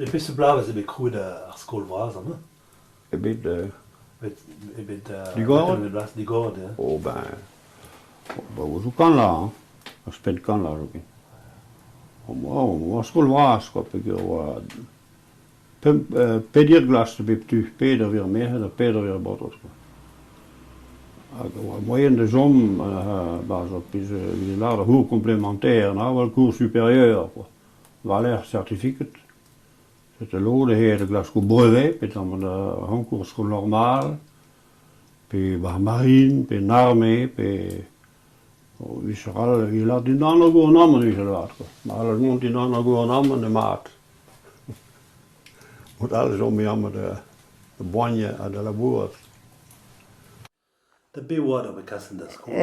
puis ce blas c'est becru de school vras hein. Et bit Die Gord, ja. Oh ben vous kan là hein. Je spend kan là OK. School vras quoi parce que pedir glas de biptu peder weer meer de peder weer bottles quoi. Moyen de zon bas op is là de cours complémentaire nou wel cours supérieur quoi. Valeur certificate. C'était l'eau de hele Glasgow brevet, puis dan de concours school normaal, puis marine, puis armée, puis Israël, il a die dan ook namen nu gelaten. Maar alles moet die dan ook namen de maat. Moet alles om jammer de boigne à de labour. De bewaarde op kassen de school.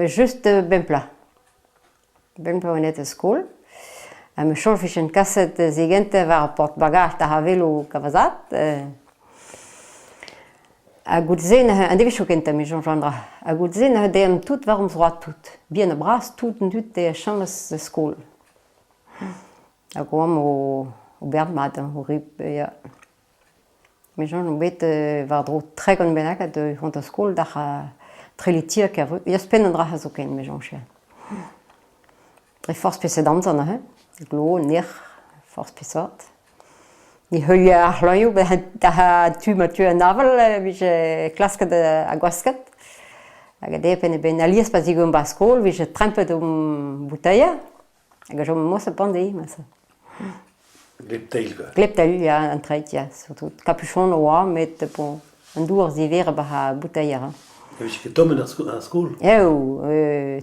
Juste ben plat. Ben plat net de school. Am schulfischen kasset zigente war portbagage da havelo kavazat. A gut zin an de chokente mi Jean-Jean. A gut zin dem tout warum droit tout. Bien bras tout de chambres de school. A kom o Bernmat o rip ja. Mi Jean bet war dro très kon benaka de honta school da trelitier ka. Ja spenden dra hazoken mi Jean-Jean. Très fort précédente hein. Glo neer fors pisot. Ni hulja hloju da tu matu navel wie je klaske de agosket. Aga de pen ben alias pasigum baskol wie je trempe bouteille. Aga je mo se pandi mas. Gleptel ja en trait ja surtout capuchon roi met pour un dour hiver ba bouteille. Heb je getommen naar school?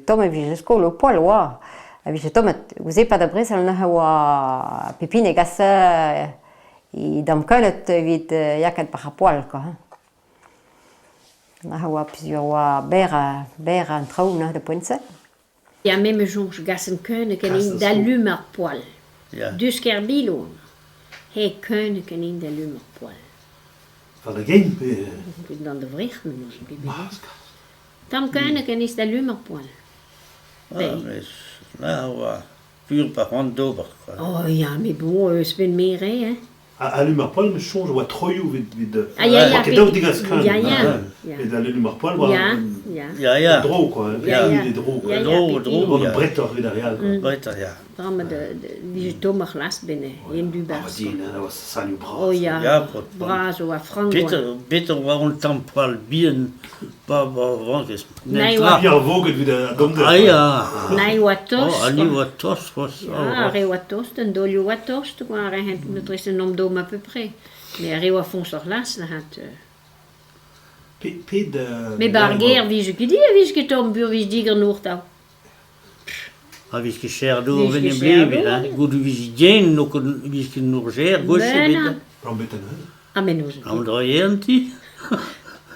Tomme wie je school au poil roi. Je tomat, vous avez pas d'abris, elle n'a pas pépine et gasse, et dans le cas, vite, il y a quelques parapoils, quoi. On a plusieurs bères en traum, de pointe. Ja, même jour, je gasse un keune, qu'un in d'allumerpoil. Dus kerbilo. He keune, qu'un in d'allumerpoil. Van de game? Dans de vrich, Tam keune, qu'un is d'allumerpoil. Nou, puur par hand d'ober. Oh ja, mais bon, c'est pas meer, hein. Allumerpoil, me change, wat troju vid de. Ja, dat die gas kan. Ja. Et allumerpoil, Ja. Droog, quoi. Ja. Droog, een bretter weer derrière. Bretter, ja. Dan die stomme glas binnen, in du bas. Dat was Sanju Bras. Oh ja, Ja, Bras ou à Franck. Bitter waarom tempoil bien, is. Nee, Ja, wogen weer de. Ah ja. Nee, wat tos. Oh, ali wat tos was. Ah, rewa tost, een dolje wat tost, waar hij het is een omdom à peu près. Mais rewa fond sur glas, dat had. Mais barguer, wie je tom, wie je diger noord al. Ah, wie je cher door wenn je bleef, hè. Goed wie je nog wie je nog cher, gauche bitte. Prombitten, hè? Ah, mais nous. Am draaienti.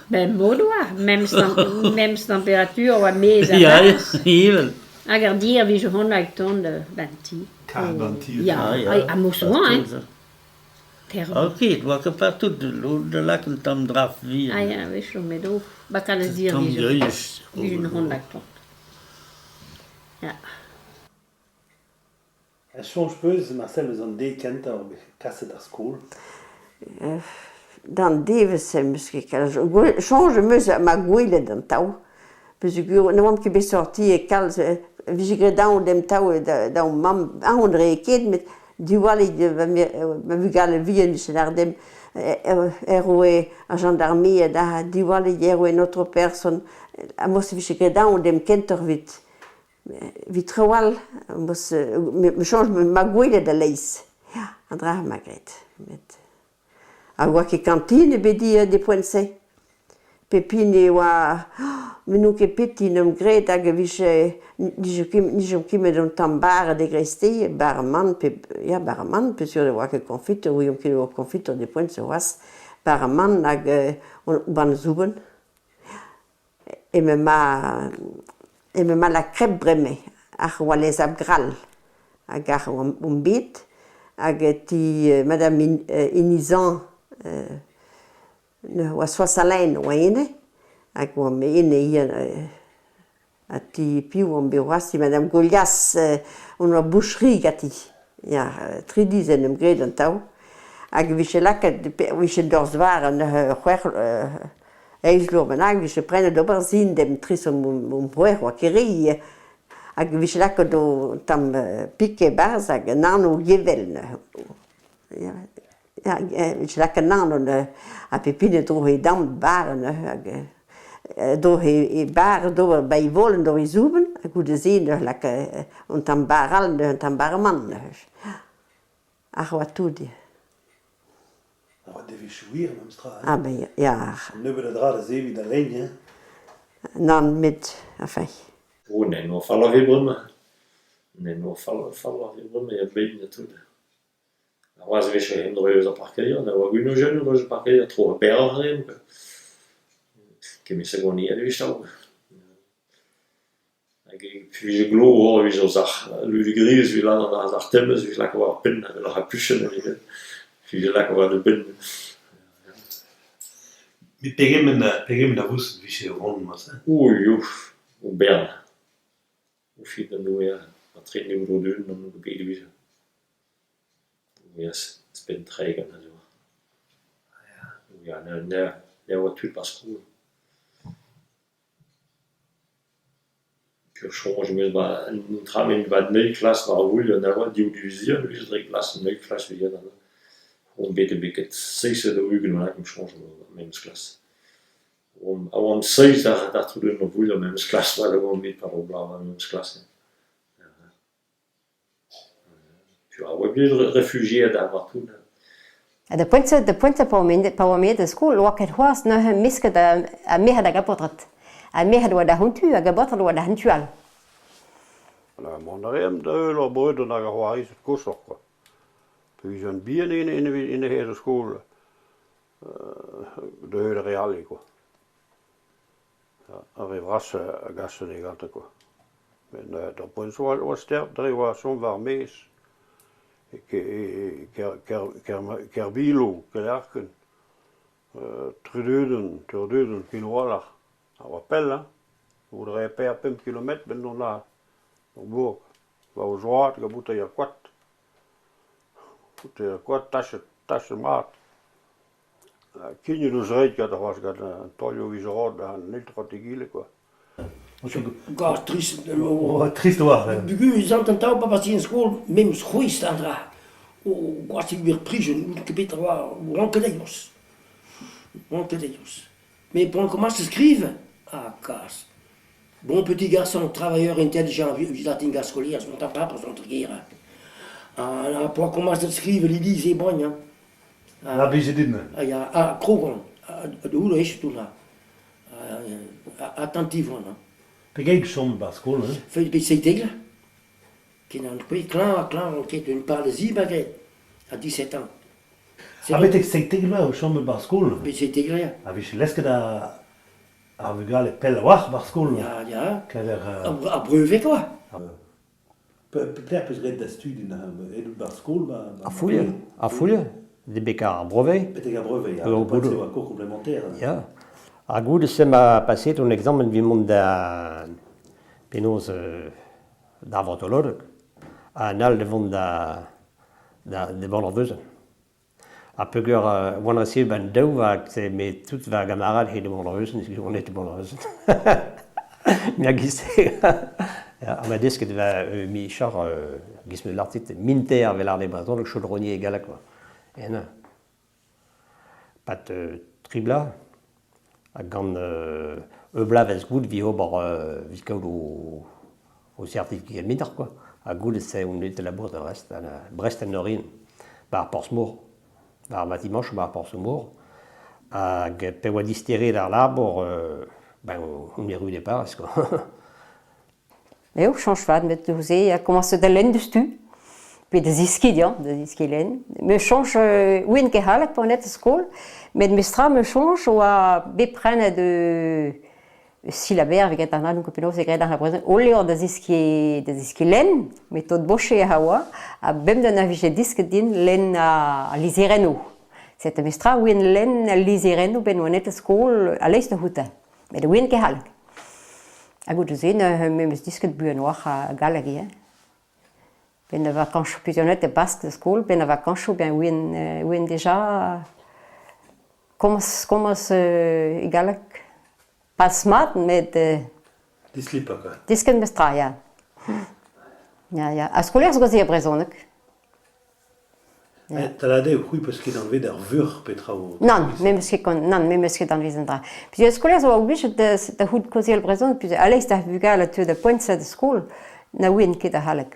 Ben modoa, même température ou à mes Ja, hier. A gardir wie je hon ton de banti. Banti. Ja, à moussoin, hein. Ok, tu vois que partout de là que tam draf wie. Ah ja, weet je, met ook. Wat kan het dier wie je een hond ton. Ja. Het change peu, Marcel, we zijn de kent op kassen de school. Dan Davis misschien change me ma guile dan tau. Parce que nous avons qui sorti et cal vigile dans dem tau dans mam on requête mais du wali de ma vigale vie c'est d'ardem héros en gendarmerie da du wali héros une autre personne à moi c'est vigile dans dem kenter vitrawal me change ma guile de leis ja andra magret met a que cantine bedi de points pepine wa menu que petit nom greta que viche ni je qui me don tambar de gresti barman ja barman peut sur de wa que confite oui on qui confite de points was barman nag ban zuben et me ma la crêpe bremé a wa les abgral a gar bit agati madame Inizan was soisalain wayne ako me ine ati più on bewasi madame Golias una boucherie gati ja 3 dizaines grade tau Ag vi se laket vi se dors waren eisloben ag vi se prenne dober sin dem tris om puero keri. Ag vi se laket do tam pique barzag nano givelne. Ja, vi se laket nano a pepine dro he dam baren door he baren door bij wollen door he zoeben. Ag goede zien lakke und tam baral und tam barman. Ach wat tu die. Aber det vi schuir am Strahl. Ah ben ja. Nu ben de draad zee wie de lijn, Dan met, enfin. Oh, nee, nog vallen weer brummen. Nee, nog vallen weer brummen. Je weet niet toe. Dan was weer zo in de reuze parkeren. Dan was ik nog jeune reuze parkeren. Trop bergen erin. Ik heb me gewoon niet uitgestoken. Puis je glow hoor, wie zo zag. Lui de gries, wie langer naar zag timmen. Wie lekker wat pinnen. Wie lekker puschen. Puis je lekker wat de binnen. Mit pegem da wussten wie se rond was. Oei, oef. Hoe berne. Hoe fiet dan doe je. Wat training moet doen, dan moet ik wie. Ja, spin trägen en zo. Ja, nee, wat doet pas cool. Puis change mais bah un travail va de 9 classes par où il y en a die division, lui je dirais classe 9 classes wie dan. On bete biket 6 de ugen maar ik change même classe. On 6 daar toe doen op hoe même classe maar gewoon niet par blauw même classe. Puis on va bien réfugié daar toen. De punte på med de skole og at hos når miske da me hada gapotrat. A me hada da huntu a gapotrat da huntual. La mondarem de øl og brød, der har i sit godsokker. Puis sådan bien in de hele skole. Det hører real ikke. Ja, og vi rasse gassen ikke alt ikke. Men der på en så var stærkt, der var som var mes. Kerbilo, Kelerken, Tredøden, kilowatt. Det var pelle. Hvor det er per 5 kilometer, men når der var var zwart, jeg boede jeg kwart. Boede kwart tasje maat. Kindje dus rijdt, dat was dat een toljo wie ze had, dat niet wat die gile qua. Gar trist. Trist war. Bugu zat een touw papa in school, même school staan daar. Wat ik weer prison, ik beter waar, ronkelejos. Mais pour commencer à écrire, casse. Bon petit garçon, travailleur intelligent, vigilant scolaire, je m'entends pas pour son truc. Pour commencer à écrire, il dit c'est bon, hein. Wie ze dit Ja, Krogon, de hoe is het toen? Attentif, hein. Pegeg som ba skol, Fait des c'est qui n'a pas clair, qui est une part de Zibaguet à 17 ans. Aber ik sei tegla som ba skol. Mais c'est intégré. A vi se leske da a vi gale pelle wach ba skol. Ja. Kader À brevet, quoi. peut-être plus red da studien edu ba skol ba. A fulje. De bekar brevet. Peut-être brevet. Ja, Peut-être c'est encore complémentaire. Ja. A goude se ma passet un examen vi mont da penaos d'avantolog. A nal devant de Bonnerveusen. A peger one receive ben dou va c'est mais tout va camarade he de Bonnerveusen, on était Bonnerveusen. Mais a giste. Ja, a ma desk de va mi char gisme l'artit minter velar de Breton le chaudronnier égal quoi. Et non. Pat tribla. A gant blaves goud vi ober vi kaout o certificat minter quoi. A goud c'est on était la bourse de Brest en Norin. Bar Portsmouth. Bar Matimanche bar Portsmouth. A pewa distéré dar l'arbre ben on y rude pas quoi. Mais on change pas de vous a commencé de l'en de stu. Puis des iskidian, me change win gehalek pour net school, mais de mestra me change ou à beprenne de syllabaire avec un an copino c'est dans la présent au lieu des iskilen, méthode boché à hawa, à bem de naviger disque din len à lisireno. C'est mestra win len à lisireno ben ou net school à l'est de huta. Mais de win gehalek. A goed zien, me disque de buur noir à Galagie. Ben de vacances plusieurs de basque de school, ben de vacances ben win déjà comment egal pas smart met Die sliepen ook. disken bestra ja. Ja. A scolaires go zeer brezonek. Dat had ik goed parce qu'il enlevé der vur petrao. Non, mais monsieur dans les endroits. Puis les scolaires sont obligés de houd causer le brezon, puis allez ta vugal tu de points de school, na win ki de halek.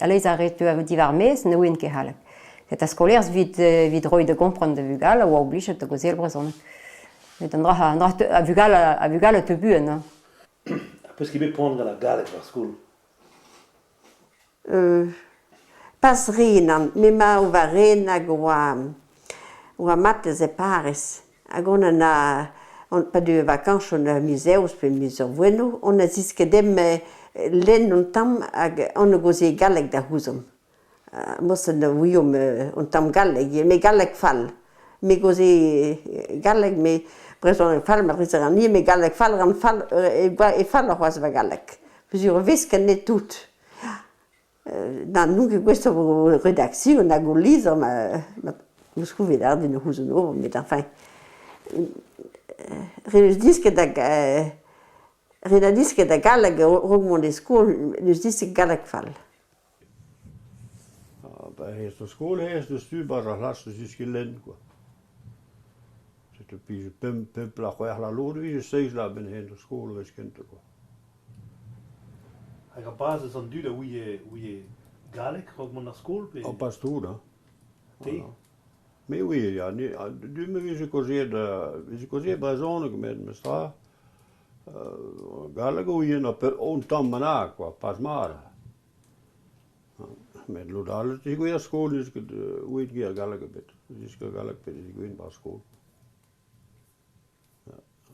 Allez arrête tu divar mes, na win ki halek. C'est scolaires vid roi de comprendre de vugal ou obligé de causer le brezon. Mais tendra a vugal te bu non. Parce qu'il veut prendre la gale vers school. Pas rinan, mima uva rena ua mates e pares. Agona na pas de vacances on a museus pe museu bueno, on a ziske dem len on tam on a goze galek da husum. Mosse na wium on tam galek, me galek fall. Me goze galek me preson fall ma riserani me galek fall ran fall e fall was va galek. Plusieurs visque ne tout. Nous, questa redazione, una golisa, ma non scouvert di uso nuovo, ma enfin. Redisque da galag, rogmon de school, redisque galag fall. Bij de school is de stuurbare glas, dus is gelend. Zit op je pimp la weg la lode, wie je steeds la ben in de school is kind. Hij gaat basis aan duiden hoe je galek gaat maar naar school. Op pas toe dan. Тий. Mais oui, ja, du me wie je causeer persoonlijk met stra. Galek hoe je op ontam mana quoi, pas maar. Met lodal, ik weer school is hoe ik hier galek bit. Dus ik galek bit, ik weet pas school.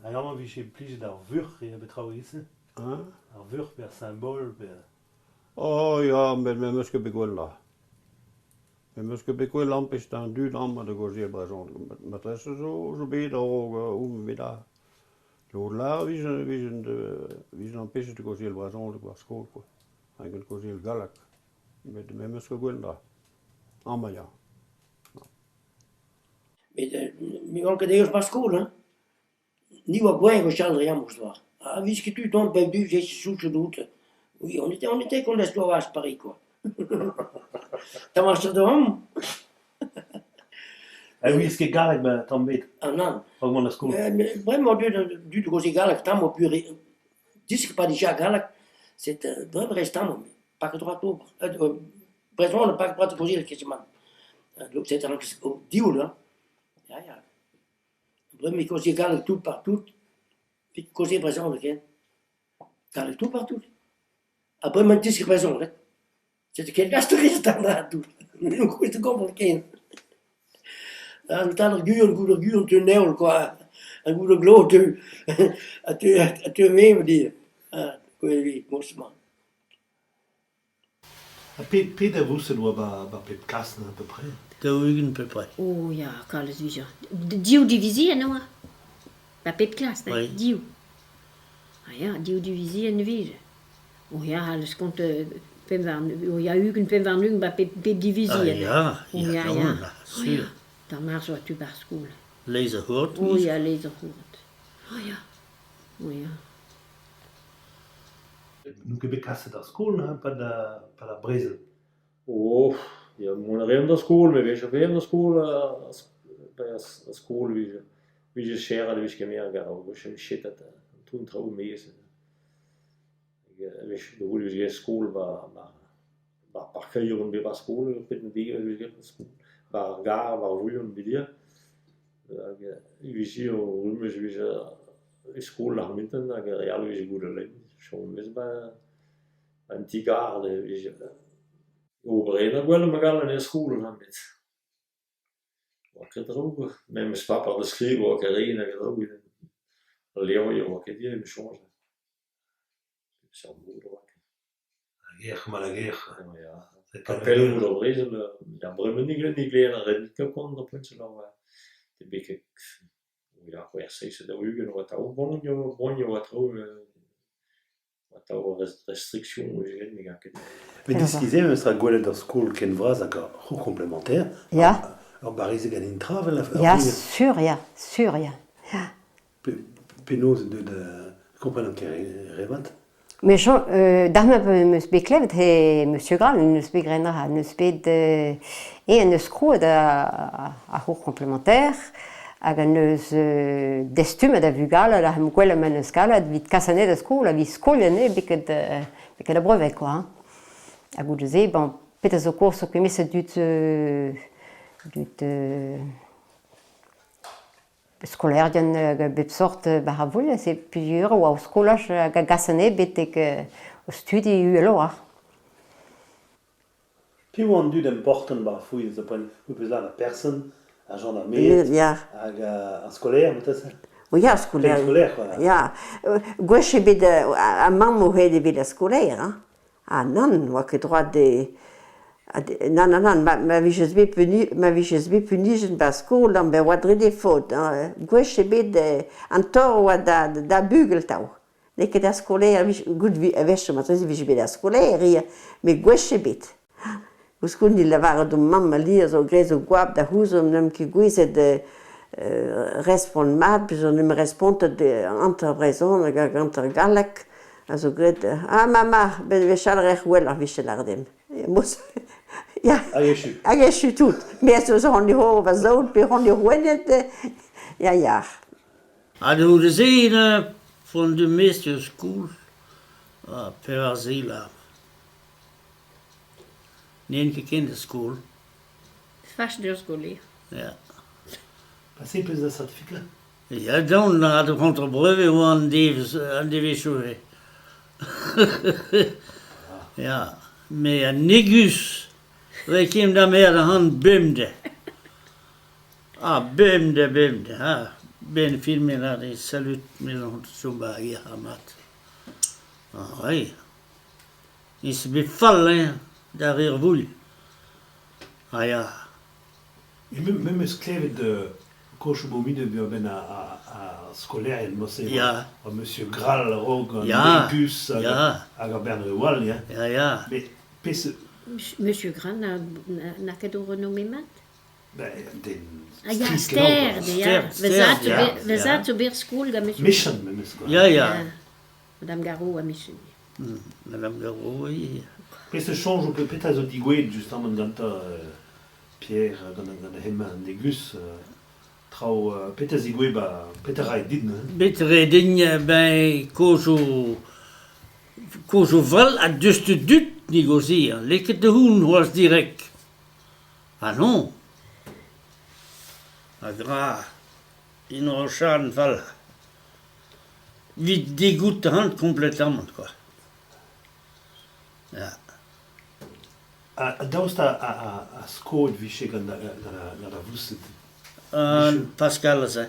Hij allemaal wie je plezier daar vuur, je betrouwen iets. Hein? Un vur per symbole per. Oh ja, met mijn muske begonnen. Mijn muske begonnen lamp is dan duur dan, maar dat går zeer persoonlijk. Maar dat is zo beter ook hoe we daar. Lodelaar, wie zijn een beetje te går zeer persoonlijk was school. Hij kan går zeer galak. Met mijn muske begonnen. Allemaal ja. Mais on connaît pas school, hein. Ni wa gwen go chal rien moussoir. Ah, vu que tu tombes perdu, j'ai sous le doute. Oui, on était qu'on laisse toi à Paris, quoi. T'as marché de homme? En wie is je galek bij Tom Beet? Ah non. Ook maar naar school. Vraiment, du de causer galak, tant au pur. Dis que pas déjà galak, c'est vraiment restant, pas que 3 octobre. Présent, on n'a pas de causer le question. C'est un diou, là. Ja. Vraiment, causer galak tout partout. Puis causer présent, là. Galak tout partout. Après, man dis que présent, là. C'est que gastriste dans tout. Não custa compliqué. Dan staan er guur te neul qua. En goede gloed te nemen die. Wie moest man. Peter wusste nur bei Pep Kassen à peu près. De ugen peu près. Oh ja, Carlos Vision. Diu divisie, non? Bij Pep Klas, nee? Oui. Diu. Ah ja, diu divisie en vise. Oh ja, alles komt oh ja, ugen Pep van ugen bij Pep divisie. Ah ja, ja. Oh ja. Dan maar zo tu par school. Lezen hoort. Oh ja, lezen hoort. Oh ja. Nu que Pep Kassen da school, pas da Bresel. Oh, ja, moet er naar school, maar weet je, weer naar school, bij school, wie je scheren, wie je meer gaan, wie je shit dat, toen trouw mee is. Weet je, de hoe je school var parkeren bij school, op een deel, wie je school, var gar, var voelen bij die. Wie je rummes, wie je school naar midden, dan ga je wie je goede leven. Schon mis bij een tigar, wie je overheen wel maar gaan naar school gaan met. Wat je er ook met mijn papa de schreeuw ook erin en ook in leeuw je ook die in change. Zo moeder ook. Ja. Het appel moet op reizen. Ja, maar niet leren redden. Ik kon op een zo de beetje ja, weer steeds de ugen wat ook bonje wat ook Der var restriktioner igen i gang. Men de skiser med sig gode der skole ken vras og komplementær. Ja. Og bare is gan intrav eller Ja, sûr, ja. Sûr, ja. Ja. Penose de comprenant que relevant. Men så, der har man beklævet her Monsieur Gral, en spegrænder har, en sped en skruer der er hochkomplementær, og en destyme der vugal, der har muquella man skala, at vi kassanet der skole, vi skolene, biket der brevet quoi. Og godt se, bon, peut-être så kurs så que mais dut skolærgen besort behavul, c'est plusieurs ou skolars gasane betek studie uloa. Qui ont dû d'important par fouille de point où peut la personne à gendarmerie Ja. à scolaire peut-être. O ja, scolaire. Scolaire quoi. Ja. Gweche bid a mammo hede bid a scolaire. Ah non, moi que droit de non, ma viches be punigen ba skol dan be wadre de faute. Gweche bid an tor wa da bugel tau. Neke da scolaire, gut vi avesce ma tresi viche bid a scolaire, me gweche bid. Us kundi lavare do mamma lia so greso guab da husum nem ki guise de respond mat, bisogna nem responde de entreprison ga ganter galek. Also gret, mama, ben we shall rech weller vi shall dem. Muss ja. Ageshu tut. Mer so on die hoor was zo, be on die hoenet. Ja, ja. Hadden we de zin van de meeste school per asiel. Nee, kinderschool. Fastdeurschool. Ja. Passer plus de certificat. Ja, dan hadden we contre brevet aan die we ja, mais een negus, wij kwamen daar met de hand bumde. Bumde. Ben veel meer naar de salut met een zumba hier hamat. Oui. Is bevallen daar hier woel. Ja. Même esclave de Koshbomi de ben à scolaire il m'a Ja. Monsieur Gral Rog Ja. Gus Ja. à Bernard Wall ja. Ja. Mais pisse Monsieur Gran n'a que de renommé mat. ben den Ah ja, Sterde, ja. We zaten op weer school, ga monsieur. Mission même quoi. Ja. Madame Garou a mission. Madame Garou, oui. Pisse change peut-être à Zodigoué justement dans Pierre dans le Hema de Gus trau Peter Zigoué ba Peter Raidin. Betere dingen bij Kozo Val a dus de dut negociëren. Lekker de hoen was direct. Ah non. Ah gra. In Rochan Val. Wie dégoûte de hand complètement quoi. Ja. Daar sta a scored wie je kan naar wussen. Pascal zei.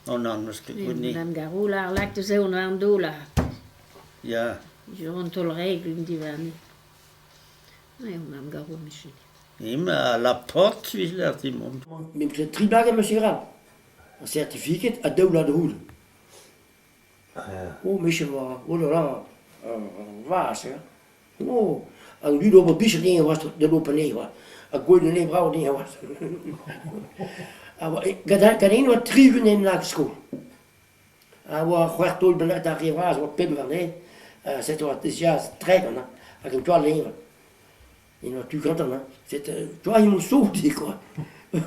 Oh non, misschien Nee, goed niet. Madame Garou, là, l'acte c'est on a un dos là. Ja. Je rentre le règle, dit Vanny. Nee, Madame Garou, mission. Nee, maar la porte, wie laat die mond. Met de triblagen, monsieur Ral. Een certificaat, a doula de hoed. Oh, monsieur, oh là là, vaas, hè. Oh, en nu op een beetje dingen was, de lopen nee, hoor. Een goede nee, vrouw dingen was. Ga een wat triven in de school. Wat kwartol ben daar gewaas, wat pim van nee. Zet wat is juist trekken, hè. Ik heb wel leven. In wat tu gaat dan, hè. Zet, toi, je moet zo die, quoi.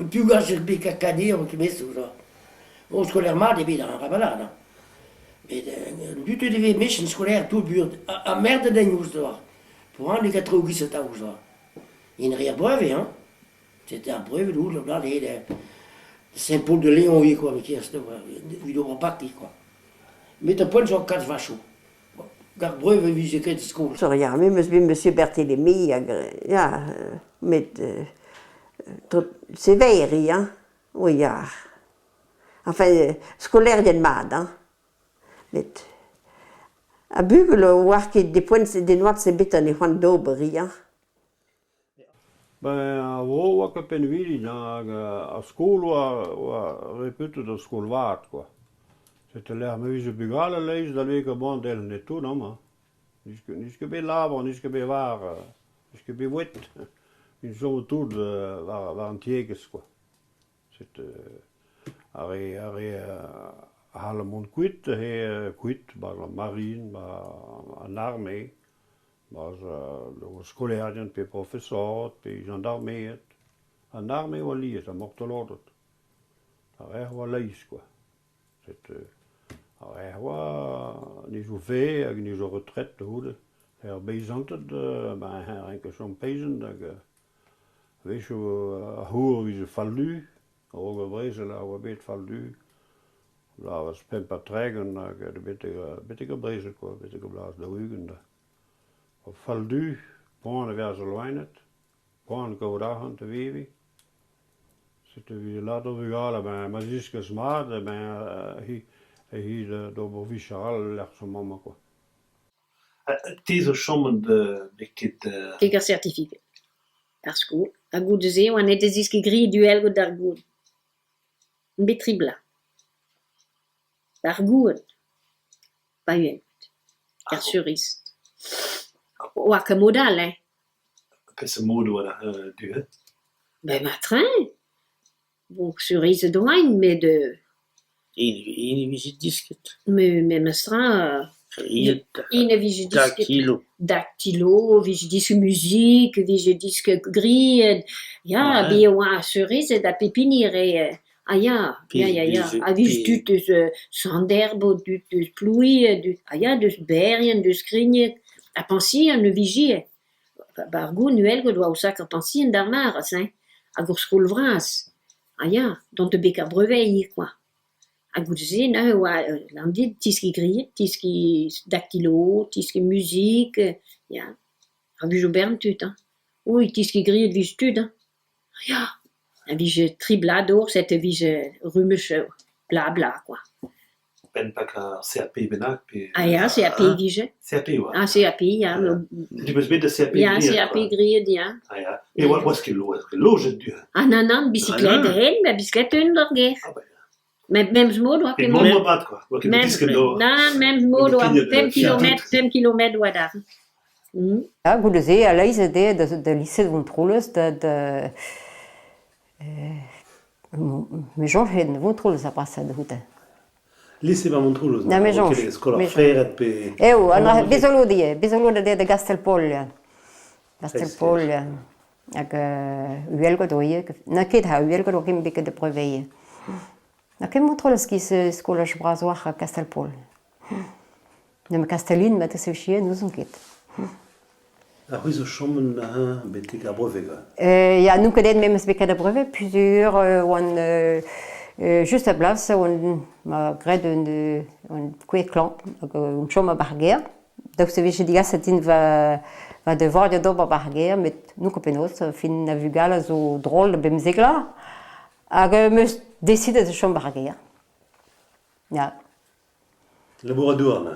Tu gaat zich bij kakaderen, wat je mist, zo. Au scolaire mat, die daar een rabalade. Mais du tout de mission scolaire tout buurt a merde de nous là. Pour un des 97 ans là. Il n'y a brevet hein. C'était un brevet où là les Saint-Paul de Léon quoi mais qui est il doit pas quoi. Mais de point sur 4 vachos. Gar brevet wie je kent school. Sorry, ja, monsieur Berthélémy, ja, met Severi, hein. Oui, ja. Enfin, scolaire de mad, hein. Met a bugelo war ki de points de noix se bitan e Juan Doberi, hein. Ben, wo var ik ben willig naar school, waar repute de school waard, quoi. C'était l'air, mais je begale lees, dat weet ik bon delen net toe, nou maar. Niet bij laber, niet bij waar, niet bij wit. In zo'n toe waren tekens, quoi. C'était, Hallemond quit, bij de marine, bij de armee, bij de schoolarien, bij professor, bij gendarmerie. En daarmee was lief, dat mocht er laten. Dat was lees, quoi. C'était, niet zo veel, niet zo retret te houden. Hij bezig het, maar hij enkel zo'n pezen, dat weet je hoe wie ze fallu, ook een brezel, een beetje fallu. Dat was pemper trekken, dat beetje brezel, een beetje geblazen de ruggen. Fallu, poen weer zo weinig, poen komen daar aan te weven. C'était wie later begalen, maar Ziske smaad, maar hij door Vicharal legt zijn mama, quoi. Deze chambre de Kijk certificat. Parce que, à goût de zee, on était disque gris duel d'argoud. Un betribla. D'argoud. Pas une. Car cerise. Ou que modal, hein. Qu'est-ce mode voilà du hein? Ben, ma train. Bon, cerise de wine, mais de. Une visite disquette. Mais mestra. Une visite Dactylo. Dactylo, visite musique, visite gris. Ja, bien, ouais, cerise, da pépinière. Ah, ja. Ah, visite sans herbe, du pluie, ah, ja, dus bergen, dus kringen. A pensie, une vigie. Bargo, nuel, que doit au sac a pensie, d'armar, hein. A gorscoul vras. Ah, ja, dont de bec à brevet, quoi. A goûter, l'on dit tiski gris, tiski dactylo, tiski musique, ja. A vu Joubert tout, hein. Oui, tiski gris de vistud, hein. Ja. A vige triblado, cette vige rumeche, blabla, quoi. Ben pas qu'un CAP benac, puis. Ah, ja, CAP vige. CAP, ouais. Ah, CAP, ja. Tu peux se mettre de CAP. Ja, CAP gris, ja. Ah, ja. Mais où est-ce que l'eau, j'ai dû. Ah, non, bicyclette, mais bicyclette, une dorguer. Ah, ben. Même mot, doit Et mon bat, quoi. Même mot, doit 10 kilomètres, doit dar. Ja, goede zee, Aleis, de lycée de Vontroles, mais Jean heeft de Vontroles a passat de hoete. Lycée va Montreux. Na, mais Jean. Scola Ferret, pe. Anna, bezolo de Gastelpol, ja. Gastelpol, ja. Ak uelgo doie, na ket ha uelgo do kim beke de preveille. Na kem Vontroles ki se scola brazoach a Gastelpol. Na me Castelline, met se chie, nous on ket. Ah oui, ce chambre n'a bête qu'à brevet. Ja, nu cadet même beke de brevet, plusieurs, juste à place, on m'a créé un clan, un chôme à barguer. Donc, ce que je dis, c'est qu'il va devoir de dober barguer, mais nous, comme nous, fin navigale, so drôle de bemzegla, et me décide de chôme barguer. Ja. Laboratoire, là.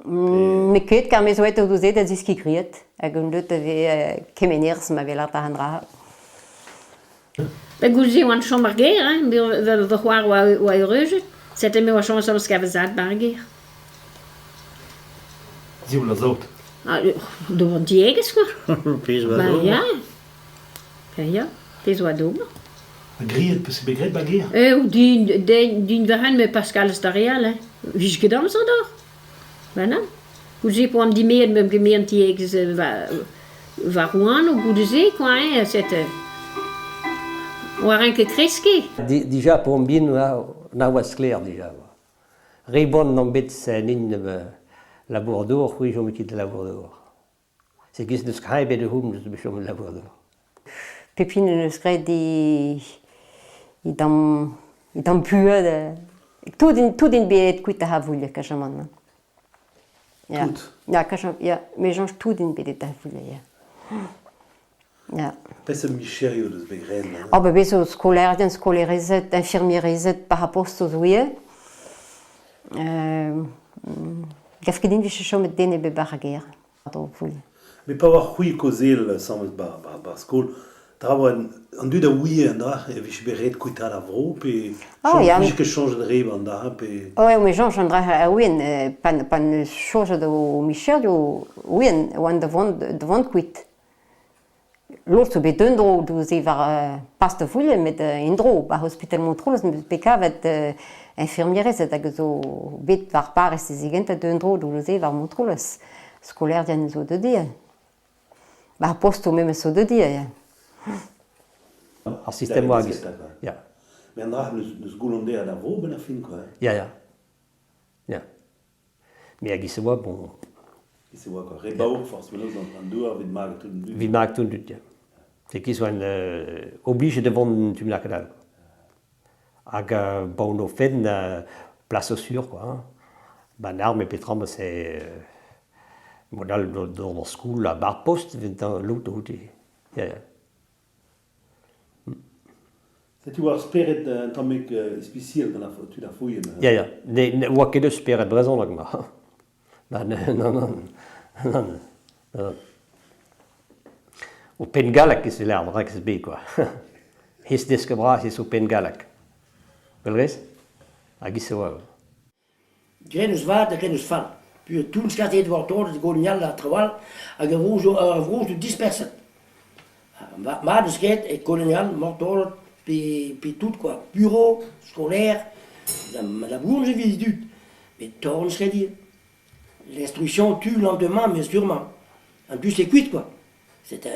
Mais que quand mes ouettes dosaient des disques criet, et on devait kemenir, m'avait la tahandra. We goezie want zo'n bargeer, hè? We waren waar reuze. Zetten we zo'n soms gaan we zaad bargeer. Zie hoe dat zout. Door een jegens, quoi. Pees wat Maar ook. ja. Ja, pees wat doen. Griet, parce que begrijp baguer. Die we gaan met Pascal Starial, hè? Wie is gedaan zo daar? Voilà. Goezie voor die meer met gemeente jegens waarom ook goezie, quoi, hè? Zette. Waren que kreski. Déjà pour bien na was clair déjà. Ribon non bit nin laboratoire, oui je me quitte laboratoire. C'est que de skype de hum de bichon laboratoire. Pépine ne serait des dans pure de tout din bête qui t'a voulu que je m'en. Ja. Ja, que je ja, mais j'en tout din bête t'a voulu. Ja. Pas un micherio de begrijp. Oh, ben, zo scolarisé, infirmierisé par rapport aux ouvriers. Gafkedin, wie schon mit denen bebarguer. Mais pas avoir oui causé le sans bar school. Trouwen, an du da ouie an da, e vich beret kouta la vro, pe... ja. Vich ket change de reb an da, pe... Ouais, mais Jean, j'en dirais, oui, pas une chose de Michel, oui, on devant quit. L'autre, c'est d'un drôle, vous y va pas de foule, mais un drôle, à l'hôpital Montreux, mais PK va infirmière, c'est que zo bit var par ces gens d'un drôle, vous y va Montreux, scolaire d'un zo de dire. Bah, poste au même so de dire. Als système Ja, wagis. Ja. Mais an da, neus goulonde a la vro, ben a fin, quoi. Ja, ja. Ja. Mais agis oa, bon, Et c'est quoi, Rebaour, forcément, an douar, vid mag tout du. vi maak toen dit, ja. C'est qu'ils sont obligés de vendre du lacadal. Ag bon au fait place sûre quoi. Hein. Ben arme et pétram c'est modal dans la school la bar post dans l'autre côté. Ja ja. C'est tu vois spirit un tomic spécial dans la tu la fouille. Ja ja. Ne wa que de spirit braison là ma. Non. O pen galak is l'arbre rex B quoi. His discobras is o pen galak. Belres? Agis oa. Grenus vaart, grenus fan. Puis tout ce qui est devant toi, de Golignal, la travail, avec un rouge de 10 personnes. Maar de schijt, et Golignal, mortor, puis tout quoi. Bureau, scolaire, la bourge j'ai visité. Mais torn, ce dire. L'instruction tue lentement, mais sûrement. En plus, c'est cuite quoi. C'est